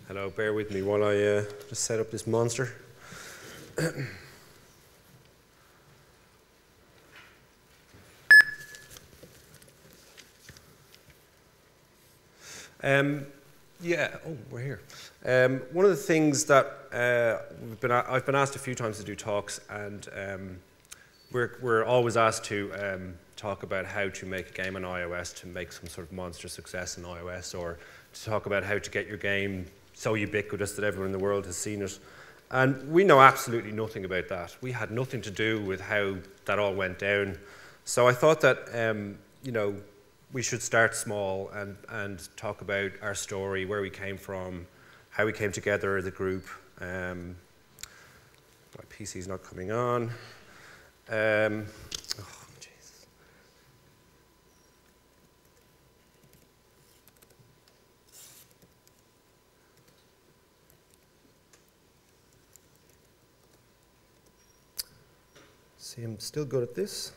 Hello, bear with me while I just set up this monster. We're here. One of the things that I've been asked a few times to do talks, and we're always asked to talk about how to make a game on iOS to make some sort of monster success in iOS, or to talk about how to get your game so ubiquitous that everyone in the world has seen it. And we know absolutely nothing about that. We had nothing to do with how that all went down. So I thought that we should start small and talk about our story, where we came from, how we came together as a group. My PC's not coming on. See, I'm still good at this.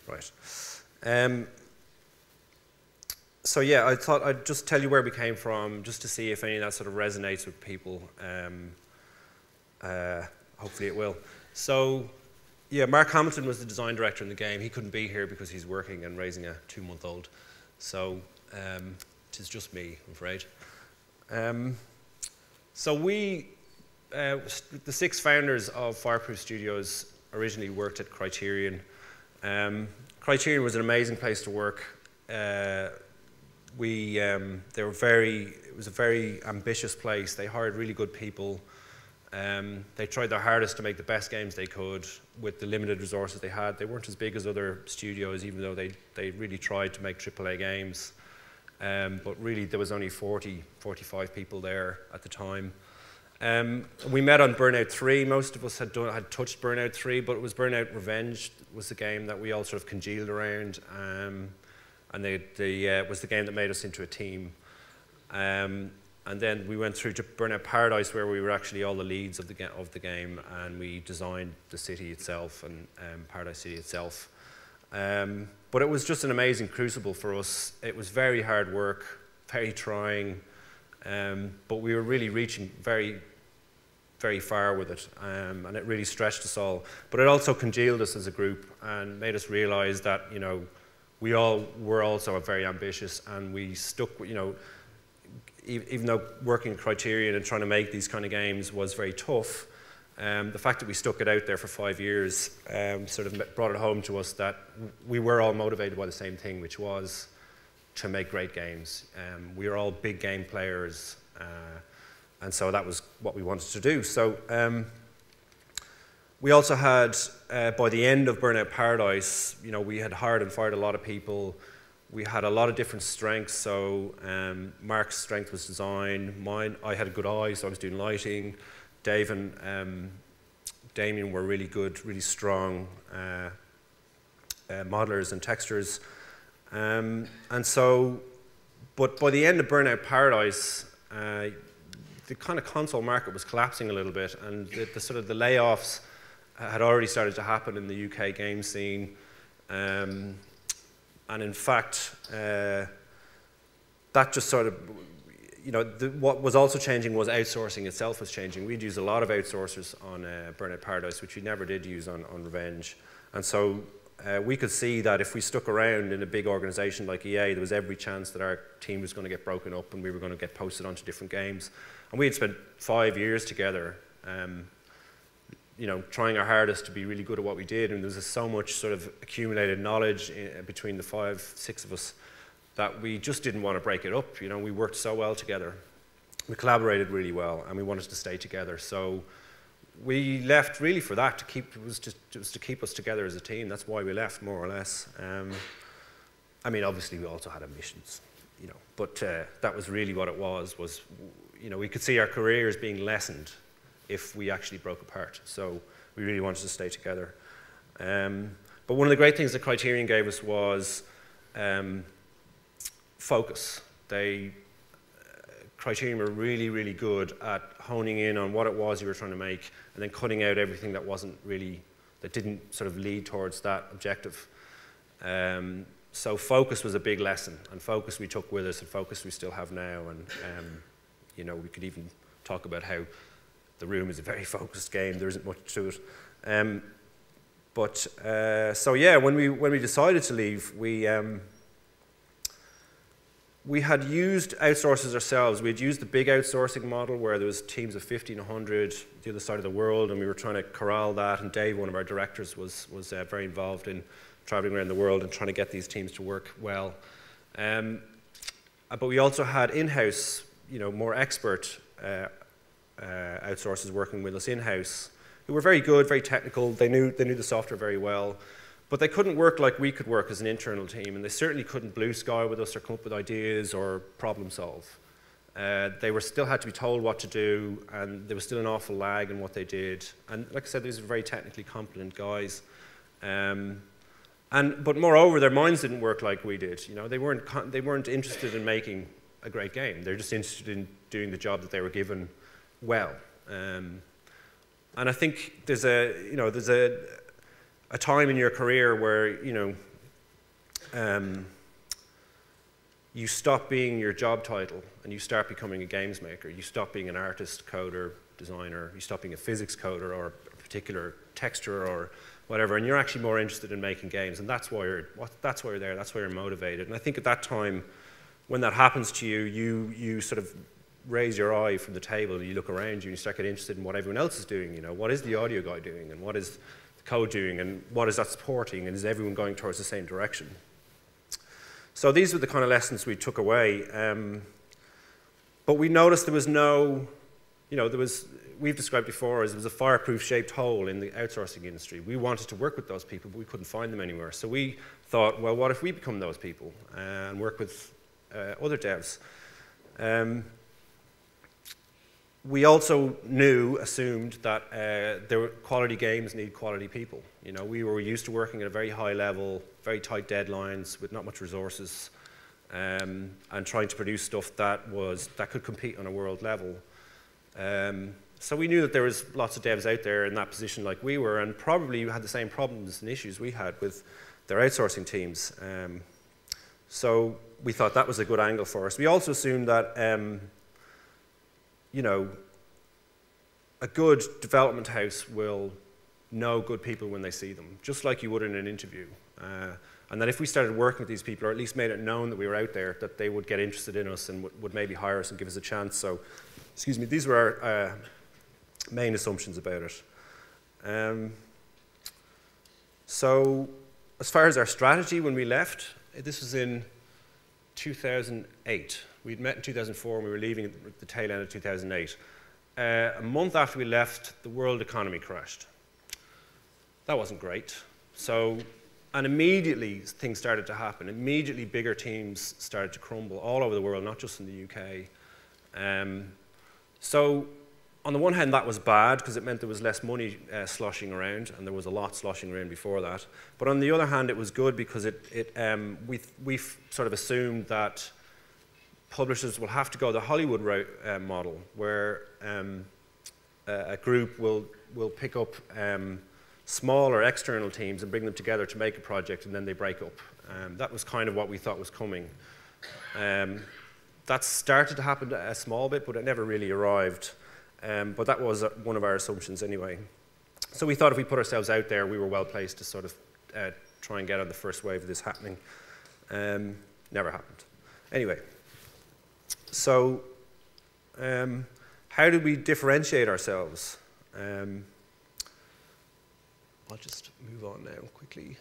Right. So yeah, I thought I'd just tell you where we came from, just to see if any of that sort of resonates with people. Hopefully it will. So yeah, Mark Hamilton was the design director in the game. He couldn't be here because he's working and raising a 2-month-old. So it is just me, I'm afraid. So we, the 6 founders of Fireproof Studios, originally worked at Criterion. Criterion was an amazing place to work. It was a very ambitious place. They hired really good people. They tried their hardest to make the best games they could with the limited resources they had. They weren't as big as other studios, even though they really tried to make AAA games. But really, there was only 40, 45 people there at the time. We met on Burnout 3. Most of us had touched Burnout 3, but it was Burnout Revenge was the game that we all sort of congealed around, and it was the game that made us into a team. And then we went through to Burnout Paradise, where we were actually all the leads of the game, and we designed the city itself and Paradise City itself. But it was just an amazing crucible for us. It was very hard work, very trying. But we were really reaching very, very far with it, and it really stretched us all. But it also congealed us as a group and made us realize that, we all were also very ambitious, and we stuck, even though working at Criterion and trying to make these kind of games was very tough, the fact that we stuck it out there for 5 years sort of brought it home to us that we were all motivated by the same thing, which was to make great games. We were all big game players, and so that was what we wanted to do. So we also had, by the end of Burnout Paradise, we had hired and fired a lot of people. We had a lot of different strengths. So Mark's strength was design. I had a good eye, so I was doing lighting. Dave and Damien were really good, really strong modelers and textures. But by the end of Burnout Paradise, the kind of console market was collapsing a little bit, and the sort of the layoffs had already started to happen in the UK game scene. And in fact, that just sort of, what was also changing was outsourcing itself was changing. We'd use a lot of outsourcers on Burnout Paradise, which we never did use on Revenge. And so we could see that if we stuck around in a big organization like EA, there was every chance that our team was going to get broken up and we were going to get posted onto different games. And we had spent 5 years together, trying our hardest to be really good at what we did. And there was so much sort of accumulated knowledge between the 5, 6 of us that we just didn't want to break it up. We worked so well together. We collaborated really well, and we wanted to stay together. So we left really for that, it was to keep us together as a team. That's why we left, more or less. I mean, obviously we also had ambitions, but that was really what it was we could see our careers being lessened if we actually broke apart. So we really wanted to stay together. But one of the great things that Criterion gave us was focus. Criterion were really, really good at honing in on what it was you were trying to make and then cutting out everything that wasn't really, that didn't sort of lead towards that objective. So focus was a big lesson, and focus we took with us, and focus we still have now. And you know, we could even talk about how The Room is a very focused game. There isn't much to it. So yeah, when we decided to leave, we had used outsources ourselves. We had used the big outsourcing model where there was teams of 50 and 100 the other side of the world, and we were trying to corral that. And Dave, one of our directors, was very involved in traveling around the world and trying to get these teams to work well. But we also had in-house, you know, more expert outsources working with us in-house, who were very good, very technical. They knew the software very well, but they couldn't work like we could work as an internal team, and they certainly couldn't blue sky with us or come up with ideas or problem solve. They still had to be told what to do, and there was still an awful lag in what they did. And like I said, these were very technically competent guys. But moreover, their minds didn't work like we did. You know, they weren't interested in making a great game. They're just interested in doing the job that they were given well. And I think there's a time in your career where, you know, you stop being your job title and you start becoming a games maker. You stop being an artist, coder, designer. You stop being a physics coder or a particular texturer or whatever, and you're actually more interested in making games, and that's why you're there. That's why you're motivated. And I think at that time, when that happens to you, you sort of raise your eye from the table and you look around you and you start getting interested in what everyone else is doing. You know, what is the audio guy doing, and what is the code doing, and what is that supporting, and is everyone going towards the same direction? So these were the kind of lessons we took away. But we noticed there was no, you know, we've described before as there was a fireproof shaped hole in the outsourcing industry. We wanted to work with those people, but we couldn't find them anywhere. So we thought, well, what if we become those people and work with other devs? We also assumed that quality games need quality people. You know, we were used to working at a very high level, very tight deadlines with not much resources, and trying to produce stuff that could compete on a world level. So we knew that there was lots of devs out there in that position like we were, and probably had the same problems and issues we had with their outsourcing teams. So we thought that was a good angle for us. We also assumed that, you know, a good development house will know good people when they see them, just like you would in an interview. And that if we started working with these people, or at least made it known that we were out there, that they would get interested in us and would maybe hire us and give us a chance. So, excuse me, these were our main assumptions about it. So as far as our strategy when we left, this was in 2008. We'd met in 2004 and we were leaving at the tail end of 2008. A month after we left, the world economy crashed. That wasn't great. And immediately things started to happen. Immediately bigger teams started to crumble all over the world, not just in the UK. So on the one hand, that was bad because it meant there was less money sloshing around, and there was a lot sloshing around before that. But on the other hand, it was good because we sort of assumed that publishers will have to go the Hollywood route model, where a group will pick up smaller external teams and bring them together to make a project, and then they break up. That was kind of what we thought was coming. That started to happen a small bit, but it never really arrived. But that was one of our assumptions anyway. So we thought if we put ourselves out there, we were well placed to sort of try and get on the first wave of this happening. Never happened. Anyway, so how did we differentiate ourselves? I'll just move on now quickly.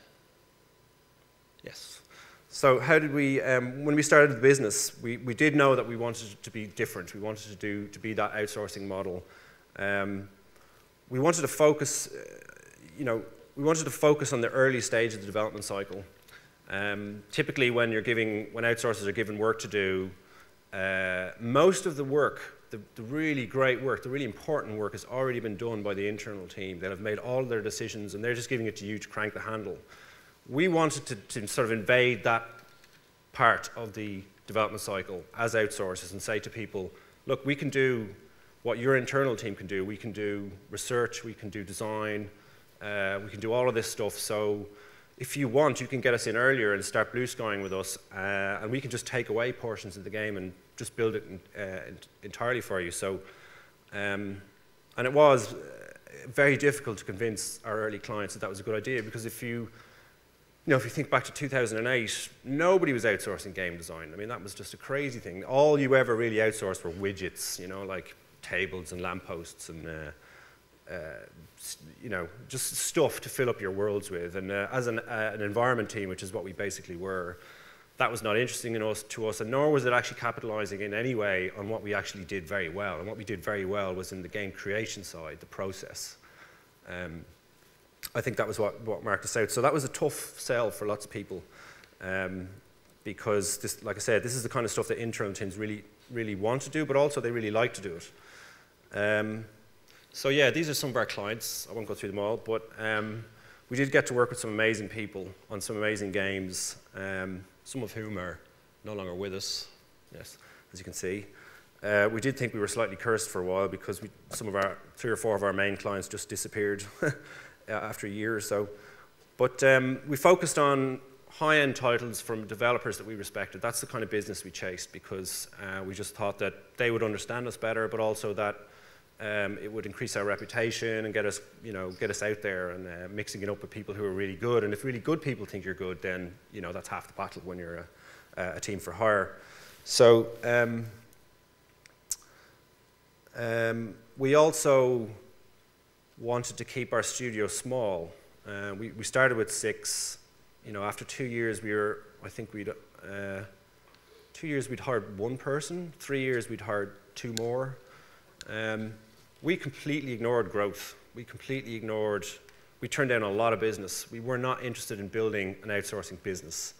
Yes. So how did we, when we started the business, we did know that we wanted it to be different. We wanted to be that outsourcing model. We wanted to focus, we wanted to focus on the early stage of the development cycle. Typically when outsourcers are given work to do, most of the work, the really great work, the really important work has already been done by the internal team. They'll have made all of their decisions and they're just giving it to you to crank the handle. We wanted to sort of invade that part of the development cycle as outsourcers and say to people, look, we can do what your internal team can do. We can do research, we can do design, we can do all of this stuff. So if you want, you can get us in earlier and start blue skying with us, and we can just take away portions of the game and just build it entirely for you. So, and it was very difficult to convince our early clients that that was a good idea, because if you think back to 2008, nobody was outsourcing game design. I mean, that was just a crazy thing. All you ever really outsourced were widgets, like tables and lampposts and just stuff to fill up your worlds with. And as an environment team, which is what we basically were, that was not interesting to us, and nor was it actually capitalizing in any way on what we actually did very well. And what we did very well was in the game creation side, the process. I think that was what marked us out. So that was a tough sell for lots of people, because this, like I said, this is the kind of stuff that internal teams really, really want to do, but also they really like to do it. So yeah, these are some of our clients. I won't go through them all, but we did get to work with some amazing people on some amazing games, some of whom are no longer with us, yes, as you can see. We did think we were slightly cursed for a while, because 3 or 4 of our main clients just disappeared after a year or so. But we focused on high-end titles from developers that we respected. That's the kind of business we chased, because we just thought that they would understand us better, but also that it would increase our reputation and get us out there and mixing it up with people who are really good. And if really good people think you're good, then that's half the battle when you're a team for hire. So we also wanted to keep our studio small. We started with 6. After 2 years, I think 2 years we'd hired 1 person. 3 years we'd hired 2 more. We completely ignored growth. We turned down a lot of business. We were not interested in building an outsourcing business.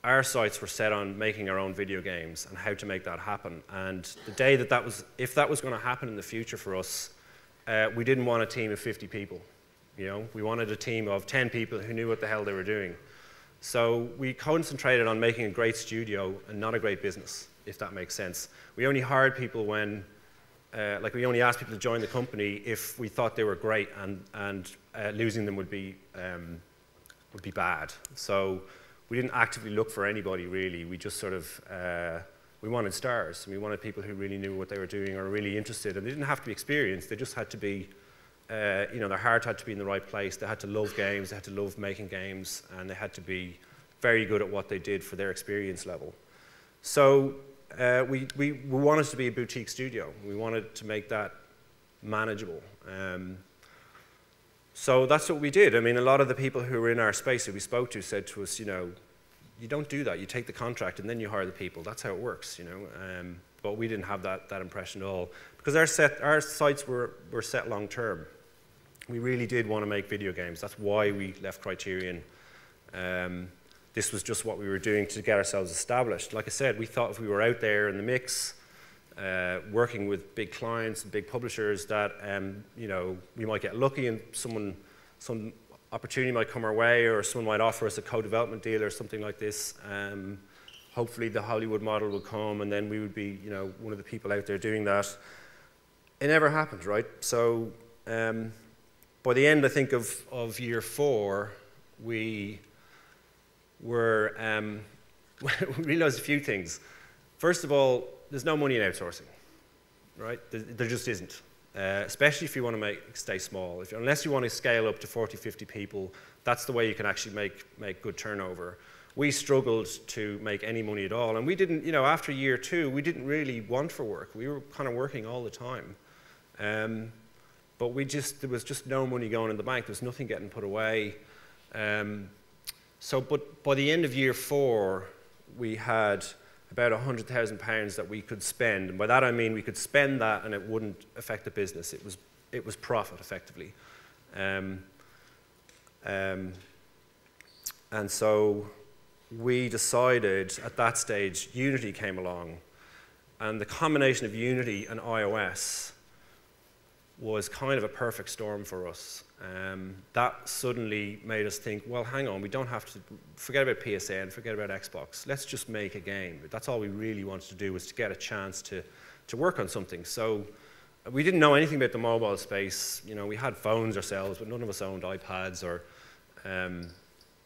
Our sights were set on making our own video games and how to make that happen. And the day if that was going to happen in the future for us, we didn't want a team of 50 people. We wanted a team of 10 people who knew what the hell they were doing. So we concentrated on making a great studio and not a great business, if that makes sense. We only hired people when, we only asked people to join the company if we thought they were great, and losing them would be bad. So we didn't actively look for anybody, really. We just sort of, we wanted stars. We wanted people who really knew what they were doing or were really interested. And they didn't have to be experienced. They just had to be, their heart had to be in the right place. They had to love games. They had to love making games. And they had to be very good at what they did for their experience level. So we wanted to be a boutique studio. We wanted to make that manageable. So that's what we did. I mean, a lot of the people who were in our space who we spoke to said to us, you don't do that. You take the contract and then you hire the people. That's how it works, But we didn't have that impression at all, because our sights were set long term. We really did want to make video games. That's why we left Criterion. This was just what we were doing to get ourselves established. Like I said, we thought if we were out there in the mix, working with big clients and big publishers, that we might get lucky and some opportunity might come our way, or someone might offer us a co-development deal or something like this. Hopefully the Hollywood model would come, and then we would be one of the people out there doing that. It never happened, right? So by the end, I think, of year 4, we were we realized a few things. First of all, there's no money in outsourcing, right? There just isn't, especially if you want to stay small. Unless you want to scale up to 40, 50 people, that's the way you can actually make good turnover. We struggled to make any money at all, and we didn't, after year 2, we didn't really want for work. We were kind of working all the time. But there was just no money going in the bank. There was nothing getting put away. But by the end of year 4, we had about £100,000 that we could spend. And by that I mean we could spend that and it wouldn't affect the business. It was profit, effectively. And so we decided at that stage, Unity came along. And the combination of Unity and iOS was kind of a perfect storm for us. That suddenly made us think, well, hang on, we don't have to forget about PSN, forget about Xbox. Let's just make a game. That's all we really wanted to do, was to get a chance to to work on something. So we didn't know anything about the mobile space. You know, we had phones ourselves, but none of us owned iPads, or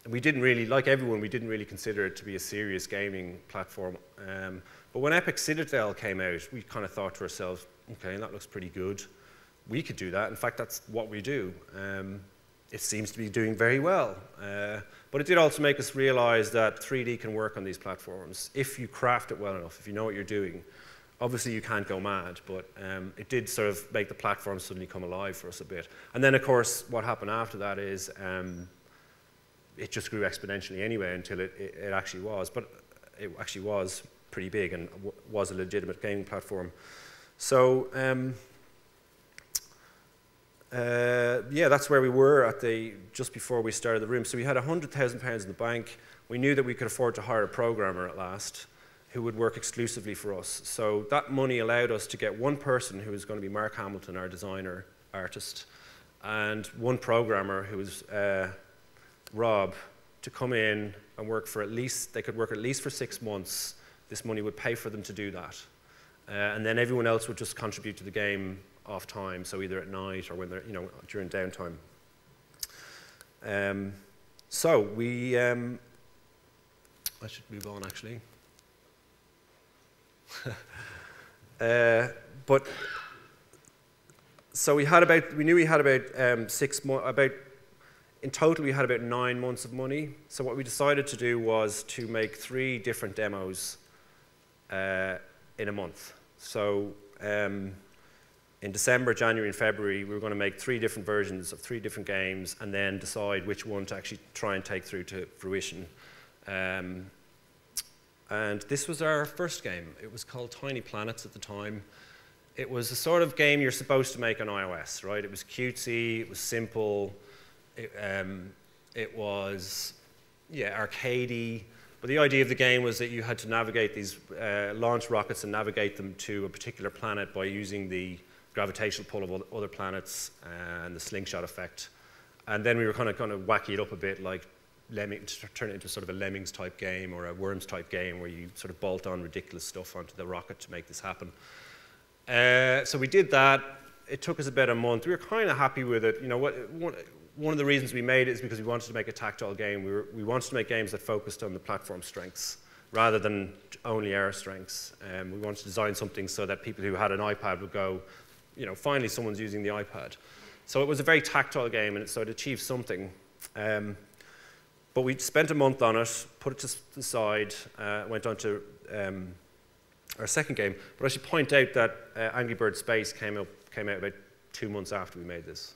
we didn't really, like everyone, we didn't really consider it to be a serious gaming platform. But when Epic Citadel came out, we kind of thought to ourselves, okay, that looks pretty good. We could do that. In fact, that's what we do. It seems to be doing very well. But it did also make us realize that 3D can work on these platforms if you craft it well enough, if you know what you're doing. Obviously, you can't go mad, but it did sort of make the platform suddenly come alive for us a bit. And then, of course, what happened after that is it just grew exponentially anyway until it actually was. But it actually was pretty big and was a legitimate gaming platform. So, yeah, that's where we were at just before we started the room. So we had £100,000 in the bank. We knew that we could afford to hire a programmer at last who would work exclusively for us. So that money allowed us to get one person who was going to be Mark Hamilton, our designer, artist, and one programmer who was Rob, to come in and work for they could work at least for 6 months. This money would pay for them to do that. And then everyone else would just contribute to the game off time, so either at night or when they're, during downtime. So we, I should move on actually. But so we knew we had about 6 months, in total we had about 9 months of money. So what we decided to do was to make 3 different demos in a month. So in December, January, and February, we were going to make 3 different versions of 3 different games and then decide which one to actually try and take through to fruition. And this was our first game. It was called Tiny Planets at the time. It was the sort of game you're supposed to make on iOS, right? It was cutesy, it was simple, it was, yeah, arcadey. But the idea of the game was that you had to navigate these launch rockets and navigate them to a particular planet by using the gravitational pull of other planets and the slingshot effect. And then we were kind of wacky it up a bit, like turn it into sort of a Lemmings type game or a Worms type game where you sort of bolt on ridiculous stuff onto the rocket to make this happen. So we did that. It took us about a month. We were kind of happy with it. You know, one of the reasons we made it is because we wanted to make a tactile game. We wanted to make games that focused on the platform strengths rather than only our strengths. We wanted to design something so that people who had an iPad would go, finally someone's using the iPad. So it was a very tactile game, and so it achieved something. But we spent a month on it, put it to the side, went on to our second game. But I should point out that Angry Birds Space came out about 2 months after we made this.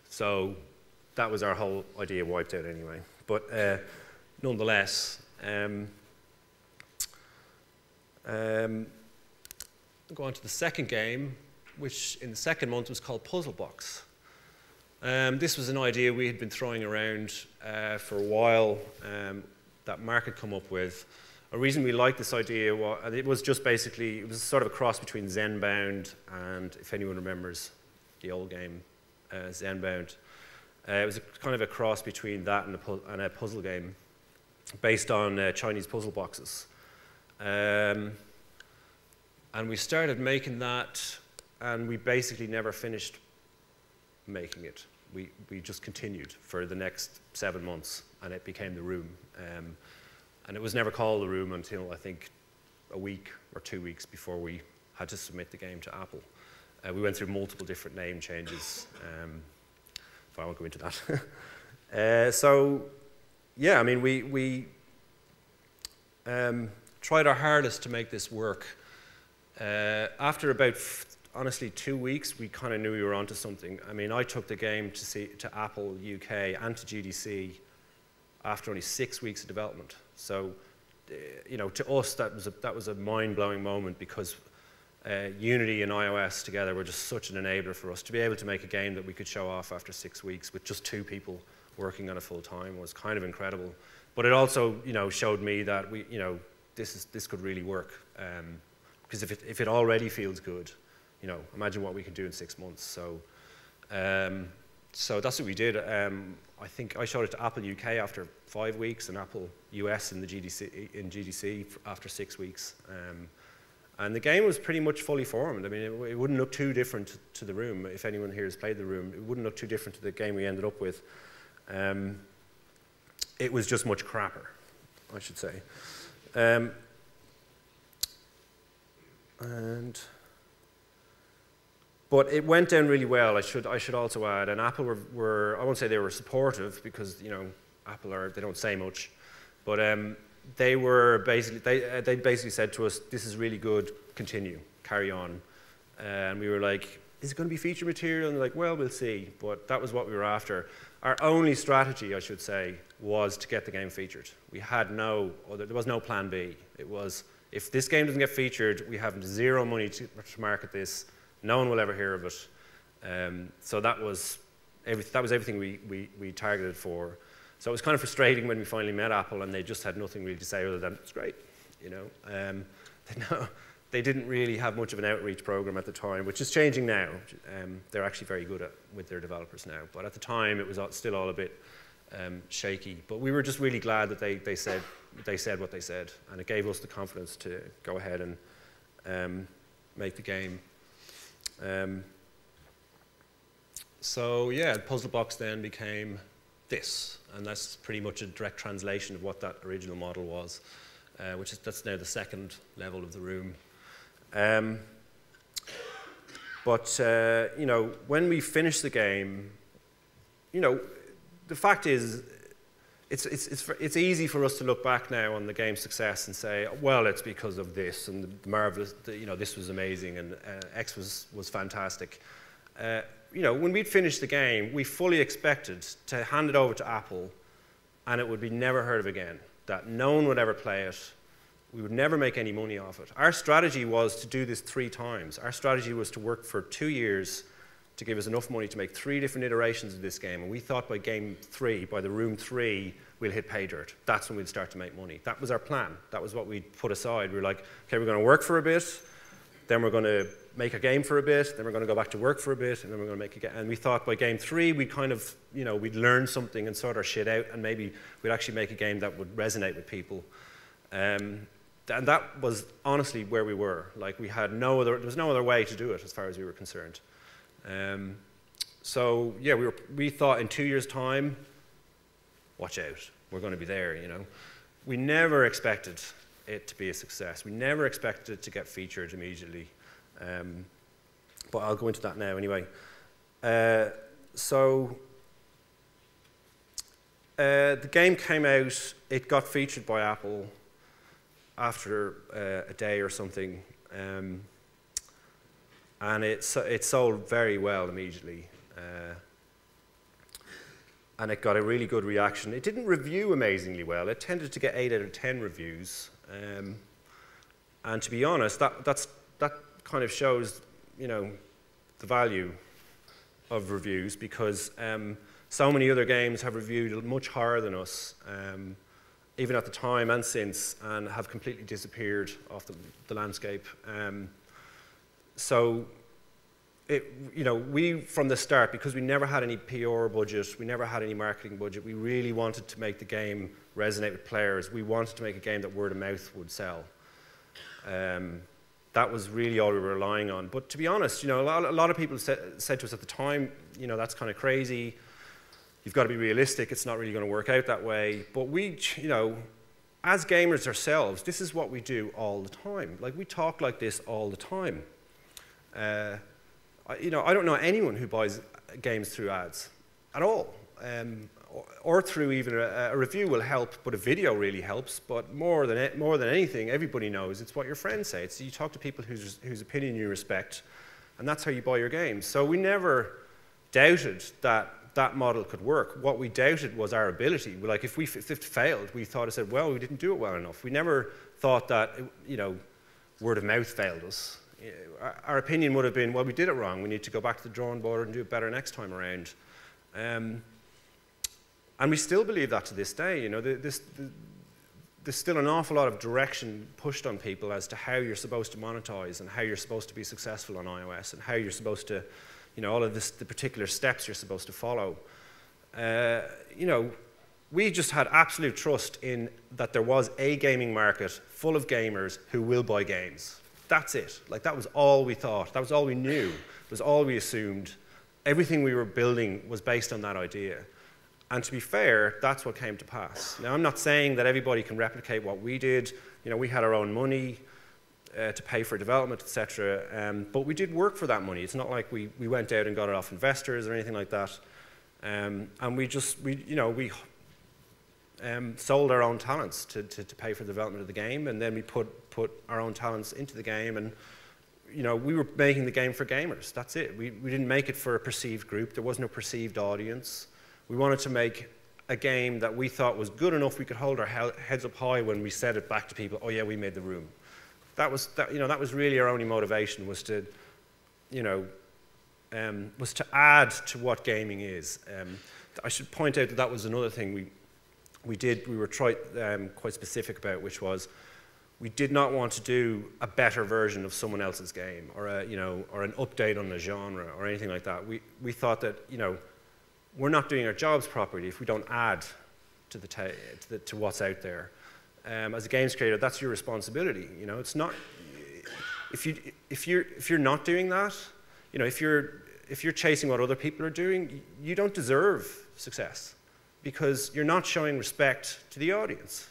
So that was our whole idea wiped out anyway. But nonetheless, go on to the second game, which in the second month was called Puzzle Box. This was an idea we had been throwing around for a while that Mark had come up with. A reason we liked this idea was it was just basically, it was sort of a cross between Zenbound and, if anyone remembers the old game, Zenbound. It was kind of a cross between that and a puzzle game based on Chinese puzzle boxes. And we started making that, and we basically never finished making it. We just continued for the next 7 months, and it became The Room. And it was never called The Room until, I think, a week or 2 weeks before we had to submit the game to Apple. We went through multiple different name changes, but I won't go into that. So, yeah, I mean, we tried our hardest to make this work. After about, honestly, 2 weeks, we kind of knew we were onto something. I mean, I took the game to Apple UK and to GDC after only 6 weeks of development. So, to us, that was a mind-blowing moment because Unity and iOS together were just such an enabler for us. To be able to make a game that we could show off after 6 weeks with just 2 people working on it full time was kind of incredible. But it also, showed me that this could really work. Because if it already feels good, imagine what we can do in 6 months. So, so that's what we did. I think I showed it to Apple UK after 5 weeks, and Apple US in GDC after 6 weeks. And the game was pretty much fully formed. I mean, it wouldn't look too different to The Room. If anyone here has played The Room, it wouldn't look too different to the game we ended up with. It was just much crapper, I should say. But it went down really well, I should also add. And Apple were I won't say they were supportive, because, you know, Apple they don't say much. But they basically said to us, this is really good, continue, carry on. And we were like, is it going to be feature material? And they're like, well, we'll see. But that was what we were after. Our only strategy, I should say, was to get the game featured. We had there was no plan B. It was, if this game doesn't get featured, we have zero money to market this. No one will ever hear of it. So that was everything we targeted for. So it was kind of frustrating when we finally met Apple and they just had nothing really to say other than, it's great, you know. They didn't really have much of an outreach program at the time, which is changing now. They're actually very good with their developers now. But at the time, it was still all a bit shaky. But we were just really glad that they said what they said, and it gave us the confidence to go ahead and make the game. So yeah, Puzzle Box then became this, and that's pretty much a direct translation of what that original model was, that's now the second level of The Room. You know, when we finished the game, you know, the fact is, it's easy for us to look back now on the game's success and say, well, it's because of this, and the marvelous, you know, this was amazing, and X was fantastic. You know, when we'd finished the game, we fully expected to hand it over to Apple, and it would be never heard of again. That no one would ever play it. We would never make any money off it. Our strategy was to do this 3 times. Our strategy was to work for 2 years to give us enough money to make 3 different iterations of this game. And we thought by game 3, by The Room 3, we'll hit pay dirt. That's when we'd start to make money. That was our plan. That was what we'd put aside. We were like, okay, we're going to work for a bit, then we're going to make a game for a bit, then we're going to go back to work for a bit, and then we're going to make a game. And we thought by game 3, we'd kind of, you know, we'd learn something and sort our shit out, and maybe we'd actually make a game that would resonate with people. And that was honestly where we were. Like, we had there was no other way to do it as far as we were concerned. So yeah, we thought in 2 years' time, watch out, we're going to be there, you know. We never expected it to be a success. We never expected it to get featured immediately. But I'll go into that now anyway. The game came out, it got featured by Apple after a day or something, and it sold very well immediately. And it got a really good reaction. It didn't review amazingly well. It tended to get 8 out of 10 reviews. And to be honest, that kind of shows, you know, the value of reviews, because so many other games have reviewed much higher than us, even at the time and since, and have completely disappeared off the landscape. So, you know, we, from the start, because we never had any PR budget, we never had any marketing budget, we really wanted to make the game resonate with players. We wanted to make a game that word of mouth would sell. That was really all we were relying on. But to be honest, you know, a lot of people said to us at the time, you know, that's kind of crazy. You've got to be realistic. It's not really going to work out that way. But we, you know, as gamers ourselves, this is what we do all the time. Like, we talk like this all the time. You know, I don't know anyone who buys games through ads at all. Or through even a review will help, but a video really helps. But more than anything, everybody knows it's what your friends say. It's, you talk to people whose opinion you respect, and that's how you buy your games. So we never doubted that model could work. What we doubted was our ability. Like, if it failed, we said, well, we didn't do it well enough. We never thought that, you know, word of mouth failed us. Our opinion would have been, well, we did it wrong. We need to go back to the drawing board and do it better next time around. And we still believe that to this day. You know, there's still an awful lot of direction pushed on people as to how you're supposed to monetize and how you're supposed to be successful on iOS and how you're supposed to, you know, all of the particular steps you're supposed to follow. You know, we just had absolute trust in that there was a gaming market full of gamers who will buy games. that's it. Like, that was all we thought. That was all we knew. It was all we assumed. Everything we were building was based on that idea. And to be fair, that's what came to pass. Now, I'm not saying that everybody can replicate what we did. You know, we had our own money to pay for development, etc. But we did work for that money. It's not like we went out and got it off investors or anything like that. And we sold our own talents to pay for the development of the game, and then we put our own talents into the game, and you know, we were making the game for gamers. That's it. We didn't make it for a perceived group. There was no perceived audience. We wanted to make a game that we thought was good enough we could hold our heads up high when we said it back to people. Oh yeah, we made the room. That was really our only motivation, was to, you know, was to add to what gaming is. I should point out that that was another thing we were quite specific about, which was we did not want to do a better version of someone else's game, or an update on the genre or anything like that. We thought that, you know, we're not doing our jobs properly if we don't add to what's out there. As a games creator, that's your responsibility. You know, it's not if you're not doing that, you know, if you're chasing what other people are doing, you don't deserve success, because you're not showing respect to the audience.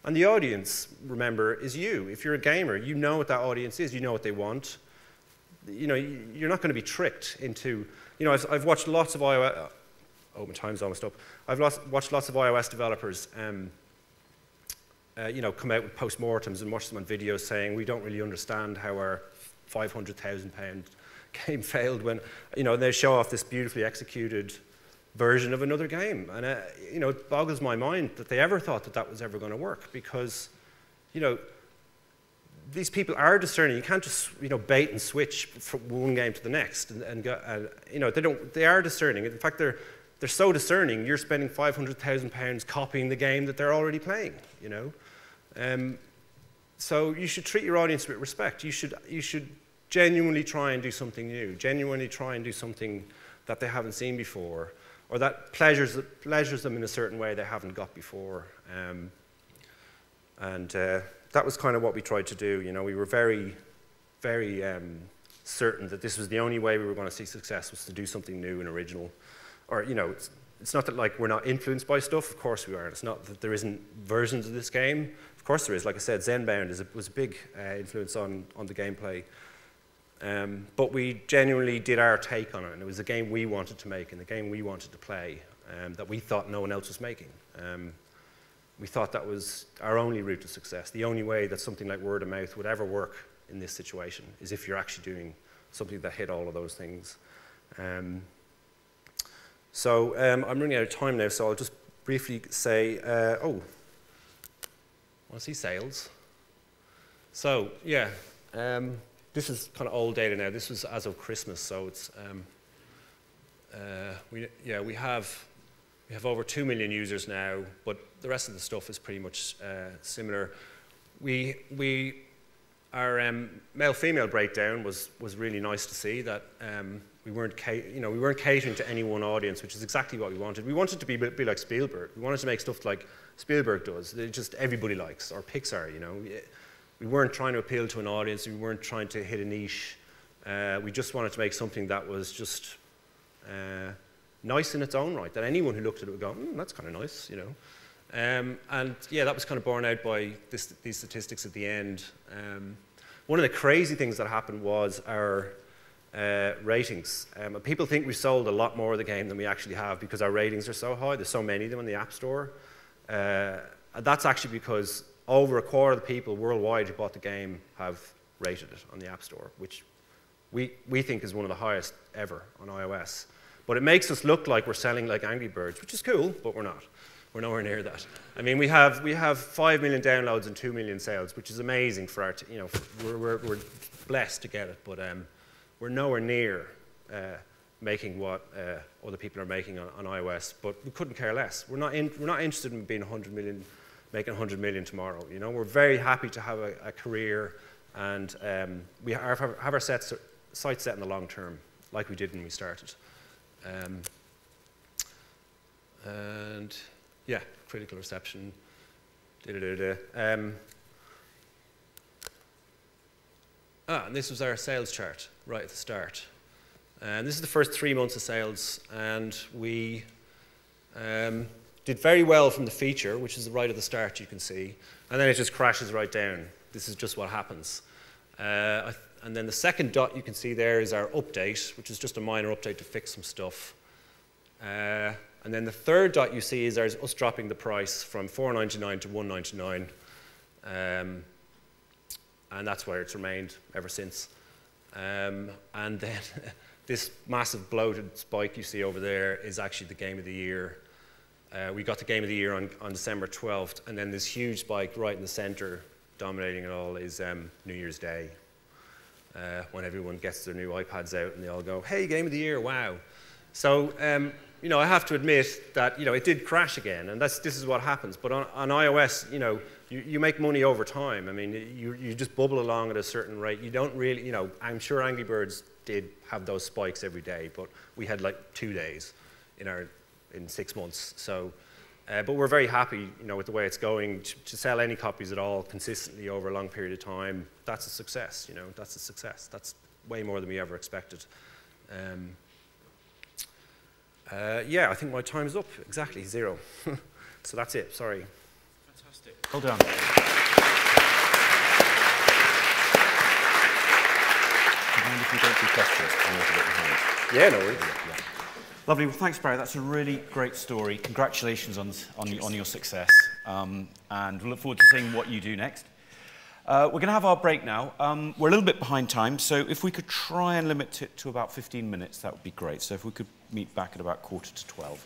And the audience, remember, is you. If you're a gamer, you know what that audience is. You know what they want. You know, you're not going to be tricked into, you know, I've watched lots of iOS, oh, my time's almost up. I've watched lots of iOS developers, you know, come out with post-mortems and watch them on videos saying, we don't really understand how our £500,000 game failed, when, you know, they show off this beautifully executed version of another game. And, you know, it boggles my mind that they ever thought that that was ever going to work, because, you know, these people are discerning. You can't just, you know, bait and switch from one game to the next and go, you know, they are discerning. In fact, they're so discerning, you're spending £500,000 copying the game that they're already playing, you know. So you should treat your audience with respect. You should genuinely try and do something new, genuinely try and do something that they haven't seen before, or that pleasures them in a certain way they haven't got before. That was kind of what we tried to do. You know, we were very, very certain that this was the only way we were going to see success, was to do something new and original. Or, you know, it's not that, like, we're not influenced by stuff. Of course we are. It's not that there isn't versions of this game. Of course there is. Like I said, Zenbound was a big influence on the gameplay. But we genuinely did our take on it, and it was a game we wanted to make and the game we wanted to play, that we thought no one else was making. We thought that was our only route to success. The only way that something like word of mouth would ever work in this situation is if you're actually doing something that hit all of those things. I'm running out of time now, so I'll just briefly say, I want to see sales. So, yeah. This is kind of old data now. This was as of Christmas, so it's we have over 2 million users now, but the rest of the stuff is pretty much similar. Our male-female breakdown was really nice to see that we weren't catering to any one audience, which is exactly what we wanted. We wanted to be like Spielberg. We wanted to make stuff like Spielberg does. That just everybody likes, or Pixar. You know. We weren't trying to appeal to an audience. We weren't trying to hit a niche. We just wanted to make something that was just nice in its own right, that anyone who looked at it would go, that's kind of nice, you know. And yeah, that was kind of borne out by these statistics at the end. One of the crazy things that happened was our ratings. People think we sold a lot more of the game than we actually have, because our ratings are so high. There's so many of them in the App Store. That's actually because over a quarter of the people worldwide who bought the game have rated it on the App Store, which we think is one of the highest ever on iOS. But it makes us look like we're selling like Angry Birds, which is cool, but we're not. We're nowhere near that. I mean, we have 5 million downloads and 2 million sales, which is amazing for our, you know, we're blessed to get it, but we're nowhere near making what other people are making on iOS. But we couldn't care less. We're not interested in being 100 million. Making 100 million tomorrow. You know, we're very happy to have a career, and we have our sights set in the long term, like we did when we started. And yeah, critical reception. And this was our sales chart right at the start. And this is the first 3 months of sales, and we did very well from the feature, which is right at the start, you can see, and then it just crashes right down. This is just what happens. And then the second dot you can see there is our update, which is just a minor update to fix some stuff. And then the third dot you see is us dropping the price from $4.99 to $1.99. And that's where it's remained ever since. And then this massive bloated spike you see over there is actually the game of the year. We got the game of the year on December 12th, and then this huge spike right in the center, dominating it all, is New Year's Day, when everyone gets their new iPads out and they all go, hey, game of the year, wow. So, you know, I have to admit that, you know, it did crash again, and this is what happens. But on iOS, you know, you make money over time. I mean, you just bubble along at a certain rate. You don't really, you know, I'm sure Angry Birds did have those spikes every day, but we had like 2 days in 6 months. So, but we're very happy, you know, with the way it's going. To sell any copies at all consistently over a long period of time, that's a success. You know, that's a success. That's way more than we ever expected. Yeah, I think my time is up. Exactly, 0. So that's it. Sorry. Fantastic. Well done. Mind if you don't do questions? Yeah, no worries. Yeah. Lovely. Well, thanks, Barry. That's a really great story. Congratulations on your success, and we look forward to seeing what you do next. We're going to have our break now. We're a little bit behind time, so if we could try and limit it to about 15 minutes, that would be great. So if we could meet back at about 11:45.